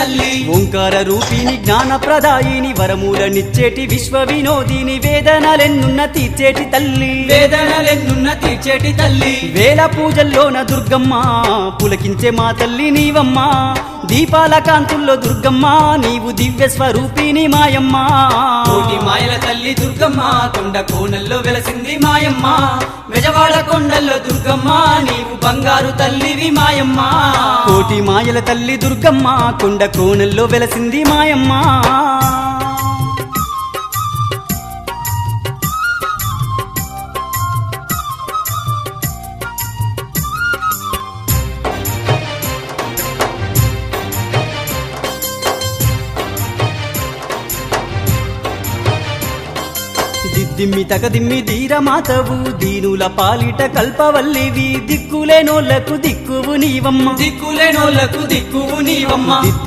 తల్లి ఓంకార రూపిణి జ్ఞాన ప్రదాయిని వరములనిచ్చేటి విశ్వ వినోదిని వేదనలెన్నున్న తీర్చేటి తల్లి వేదనలెన్నున్న తీర్చేటి తల్లి వేల పూజల్లోన దుర్గమ్మ పులకించే మా తల్లి నీవమ్మ దీపాల కాంతుల్లో దుర్గమ్మ నీవు దివ్య స్వరూపిణి మాయమ్మ కోటి మాయల తల్లి దుర్గమ్మ కొండ కోనల్లో వెలసింది మాయమ్మ బెజవాడ కొండల్లో దుర్గమ్మ నీవు బంగారు తల్లివి మాయమ్మ కోటి మాయల తల్లి దుర్గమ్మ కొండ కోనల్లో వెలసింది మాయమ్మ దిమ్మి తకదిమ్మి ధీరమాతవు దీనుల పాలిట కల్పవల్లివి దిక్కులేనోళ్లకు దిక్కువు నీవమ్మ దిక్కులేనోళ్లకు దిక్కువు నీవమ్మ